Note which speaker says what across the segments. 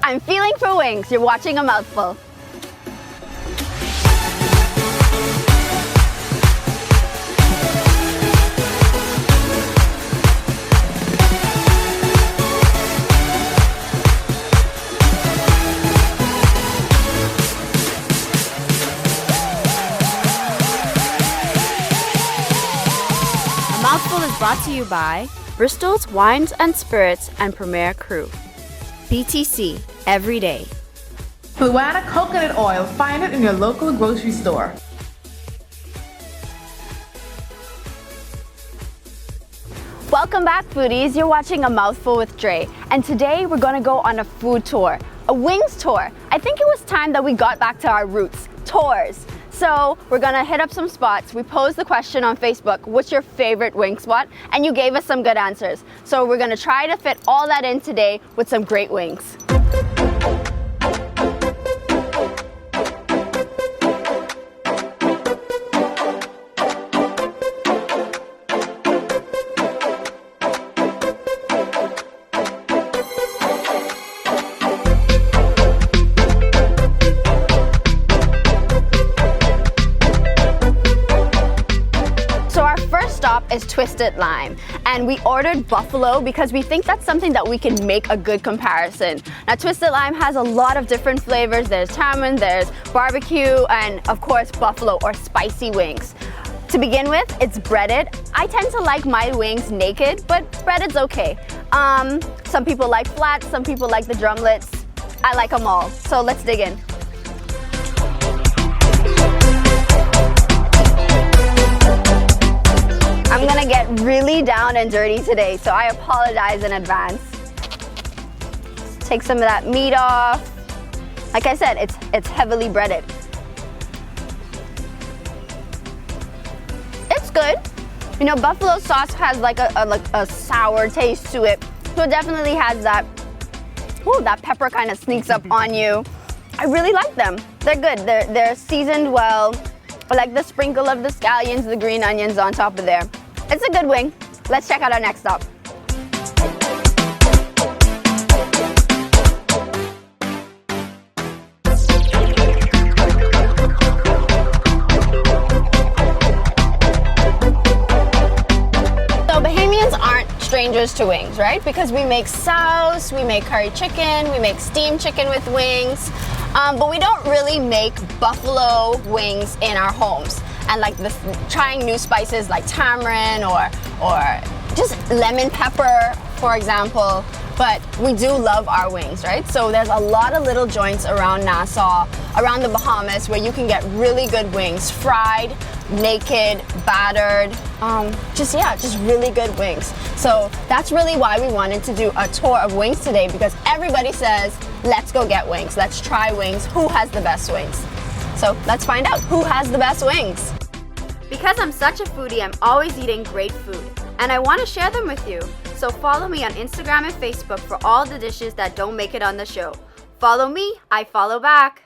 Speaker 1: I'm feeling for wings. You're watching A Mouthful.
Speaker 2: A Mouthful is brought to you by Bristol's Wines and Spirits and Premier Crew. BTC, every day.
Speaker 3: Fluana coconut oil. Find it in your local grocery store.
Speaker 1: Welcome back, foodies. You're watching A Mouthful with Dre, and today we're gonna go on a food tour, a wings tour. I think it was time that we got back to our roots, tours. So we're gonna hit up some spots. We posed the question on Facebook, what's your favorite wing spot? And you gave us some good answers. So we're gonna try to fit all that in today with some great wings. Is Twisted Lime, and we ordered buffalo because we think that's something that we can make a good comparison. Now, Twisted Lime has a lot of different flavors. There's tamarind, there's barbecue, and of course buffalo or spicy wings. To begin with, it's breaded. I tend to like my wings naked, but breaded's okay. Some people like flats, some people like the drumlets. I like them all, so let's dig in. I'm gonna get really down and dirty today, so I apologize in advance. Let's take some of that meat off. Like I said, it's heavily breaded. It's good. You know, buffalo sauce has like a sour taste to it, so it definitely has that. Ooh, that pepper kind of sneaks up on you. I really like them. They're good. They're seasoned well. I like the sprinkle of the scallions, the green onions on top of there. It's a good wing. Let's check out our next stop. So Bahamians aren't strangers to wings, right? Because we make sauce, we make curry chicken, we make steamed chicken with wings, but we don't really make buffalo wings in our homes. And like trying new spices like tamarind or just lemon pepper, for example. But we do love our wings, right? So there's a lot of little joints around Nassau, around the Bahamas, where you can get really good wings, fried, naked, battered, just really good wings. So that's really why we wanted to do a tour of wings today, because everybody says, let's go get wings, let's try wings, who has the best wings? So let's find out who has the best wings.
Speaker 2: Because I'm such a foodie, I'm always eating great food, and I want to share them with you. So follow me on Instagram and Facebook for all the dishes that don't make it on the show. Follow me, I follow back.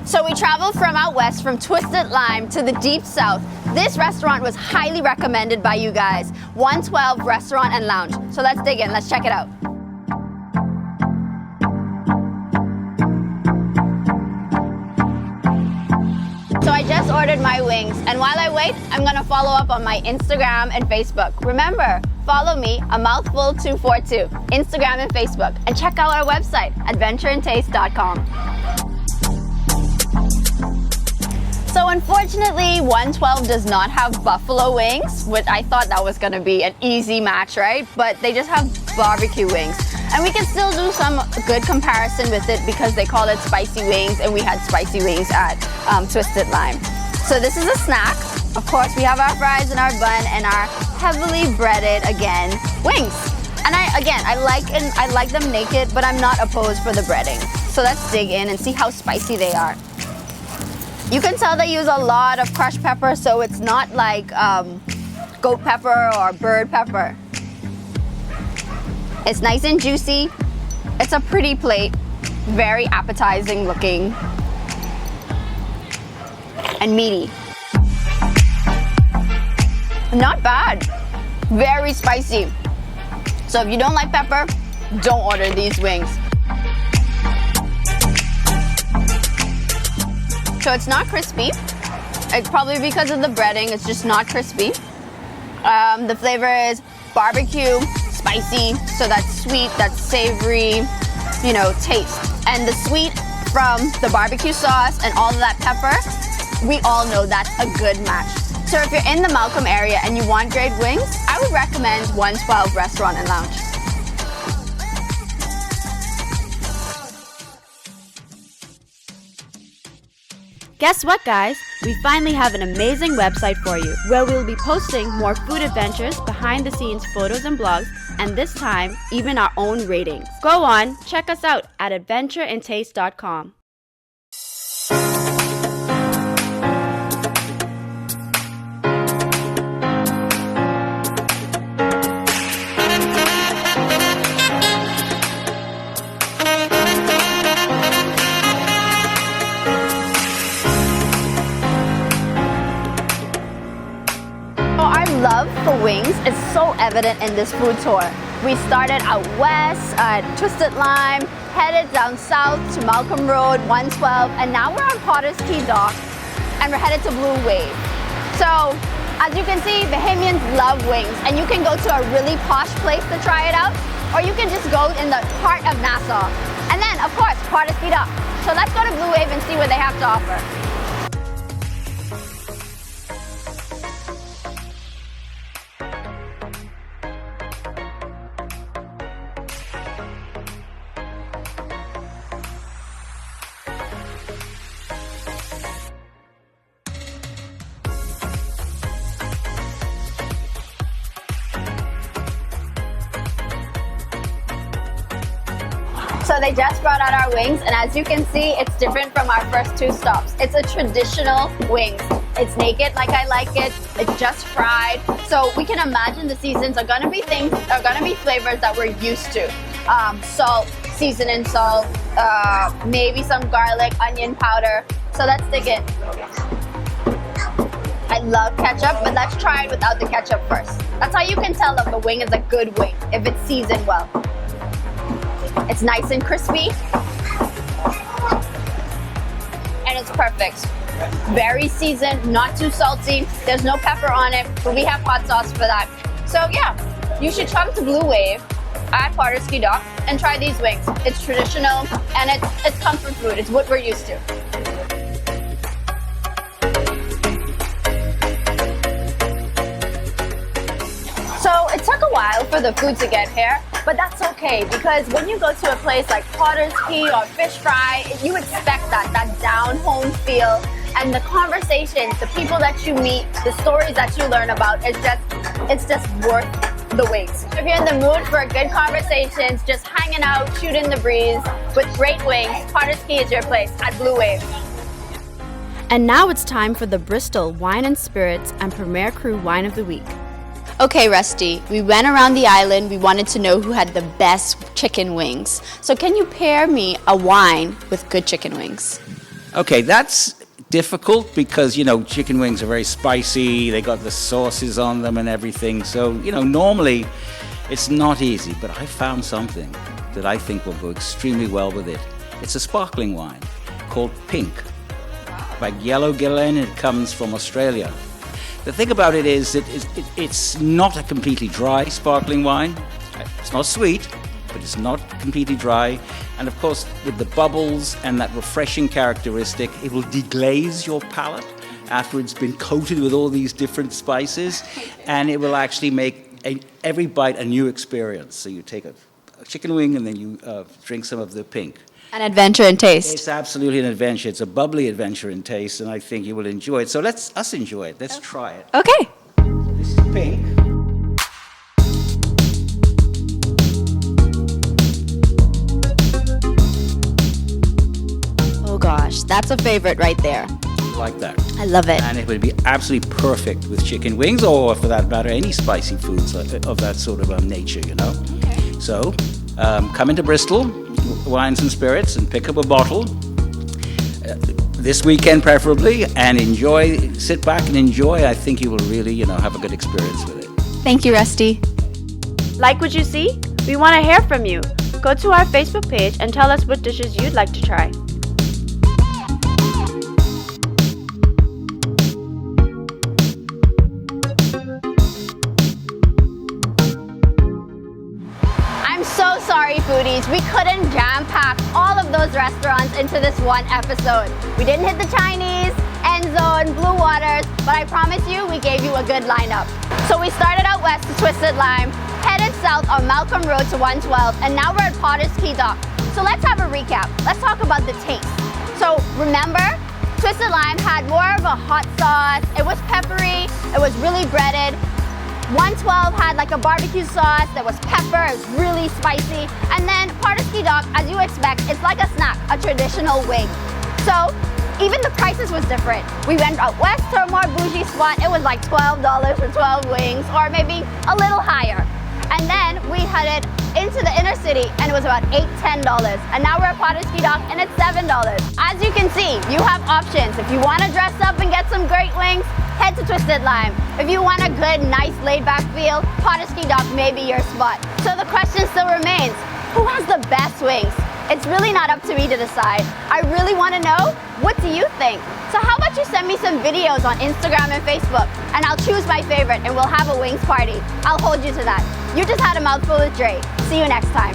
Speaker 1: So we traveled from out west, from Twisted Lime to the deep south. This restaurant was highly recommended by you guys. 112 Restaurant and Lounge. So let's dig in, let's check it out. So I just ordered my wings, and while I wait, I'm gonna follow up on my Instagram and Facebook. Remember, follow me, A Mouthful 242, Instagram and Facebook, and check out our website, adventureandtaste.com. So unfortunately, 112 does not have buffalo wings, which I thought that was gonna be an easy match, right? But they just have barbecue wings. And we can still do some good comparison with it because they call it spicy wings, and we had spicy wings at Twisted Lime. So this is a snack. Of course, we have our fries and our bun and our heavily breaded, again, wings. And I like them naked, but I'm not opposed for the breading. So let's dig in and see how spicy they are. You can tell they use a lot of crushed pepper, so it's not like goat pepper or bird pepper. It's nice and juicy. It's a pretty plate, very appetizing looking. and meaty. Not bad. Very spicy. So if you don't like pepper, don't order these wings. So it's not crispy. It's probably because of the breading, it's just not crispy. The flavor is barbecue, spicy, so that's sweet, that's savory, you know, taste. And the sweet from the barbecue sauce and all of that pepper, we all know that's a good match. So if you're in the Malcolm area and you want great wings, I would recommend 112 Restaurant and Lounge.
Speaker 2: Guess what, guys? We finally have an amazing website for you where we'll be posting more food adventures, behind the scenes photos and blogs, and this time, even our own ratings. Go on, check us out at adventureandtaste.com.
Speaker 1: Love for wings is so evident in this food tour. We started out west at Twisted Lime, headed down south to Malcolm Road, 112, and now we're on Potter's Key Dock, and we're headed to Blue Wave. So, as you can see, Bahamians love wings, and you can go to a really posh place to try it out, or you can just go in the heart of Nassau. And then, of course, Potter's Key Dock. So let's go to Blue Wave and see what they have to offer. So they just brought out our wings, and as you can see, it's different from our first two stops. It's a traditional wings. It's naked like I like it. It's just fried. So we can imagine the seasons are gonna be flavors that we're used to. Salt, seasoning salt, maybe some garlic, onion powder. So let's dig in. I love ketchup, but let's try it without the ketchup first. That's how you can tell if a wing is a good wing, if it's seasoned well. It's nice and crispy, and it's perfect. Very seasoned, not too salty. There's no pepper on it, but we have hot sauce for that. So yeah, you should come to Blue Wave at Potter's Key Dock and try these wings. It's traditional, and it's comfort food. It's what we're used to. So it took a while for the food to get here, but that's okay, because when you go to a place like Potter's Key or Fish Fry, you expect that down-home feel, and the conversations, the people that you meet, the stories that you learn about, it's just worth the wait. If you're in the mood for a good conversations, just hanging out, shooting the breeze with great wings, Potter's Key is your place at Blue Wave.
Speaker 2: And now it's time for the Bristol Wine and Spirits and Premier Cru Wine of the Week.
Speaker 1: Okay, Rusty, we went around the island. We wanted to know who had the best chicken wings. So can you pair me a wine with good chicken wings?
Speaker 4: Okay, that's difficult because, you know, chicken wings are very spicy. They got the sauces on them and everything. So, you know, normally it's not easy, but I found something that I think will go extremely well with it. It's a sparkling wine called Pink by Yellow Gillen. It comes from Australia. The thing about it is that it's not a completely dry sparkling wine. It's not sweet, but it's not completely dry. And of course, with the bubbles and that refreshing characteristic, it will deglaze your palate after it's been coated with all these different spices. And it will actually make every bite a new experience. So you take a chicken wing and then you drink some of the Pink.
Speaker 1: An adventure in taste.
Speaker 4: It's absolutely an adventure. It's a bubbly adventure in taste, and I think you will enjoy it. So let's enjoy it. Let's try it.
Speaker 1: Okay.
Speaker 4: This is Pink.
Speaker 1: Oh gosh, that's a favorite right there.
Speaker 4: Like that.
Speaker 1: I love it.
Speaker 4: And it would be absolutely perfect with chicken wings, or for that matter, any spicy foods of that sort of nature, you know.
Speaker 1: Okay.
Speaker 4: So come into Bristol, Wines and Spirits, and pick up a bottle. this weekend preferably, and enjoy, sit back and enjoy. I think you will really, have a good experience with it.
Speaker 1: Thank you, Rusty.
Speaker 2: Like what you see? We want to hear from you. Go to our Facebook page and tell us what dishes you'd like to try.
Speaker 1: I'm so sorry, foodies. We couldn't jam-pack all of those restaurants into this one episode. We didn't hit the Chinese, End Zone, Blue Waters, but I promise you, we gave you a good lineup. So we started out west to Twisted Lime, headed south on Malcolm Road to 112, and now we're at Potter's Key Dock. So let's have a recap. Let's talk about the taste. So remember, Twisted Lime had more of a hot sauce. It was peppery. It was really breaded. 112 had like a barbecue sauce that was pepper. It was really spicy. And then Potter's Key Dock, as you expect, it's like a snack, a traditional wing. So even the prices was different. We went out west to a more bougie spot. It was like $12 for 12 wings, or maybe a little higher. And then we headed into the inner city, and it was about $8, $10. And now we're at Potter's Key Dock, and it's $7. As you can see, you have options. If you want to dress up and get some great wings, head to Twisted Lime. If you want a good, nice, laid-back feel, Potter's Key Dock may be your spot. So the question still remains, who has the best wings? It's really not up to me to decide. I really want to know, what do you think? So how about you send me some videos on Instagram and Facebook, and I'll choose my favorite and we'll have a wings party. I'll hold you to that. You just had a mouthful with Dre. See you next time.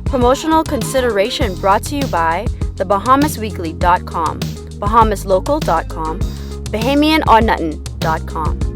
Speaker 2: Promotional consideration brought to you by thebahamasweekly.com, bahamaslocal.com, bahamianonnutton.com.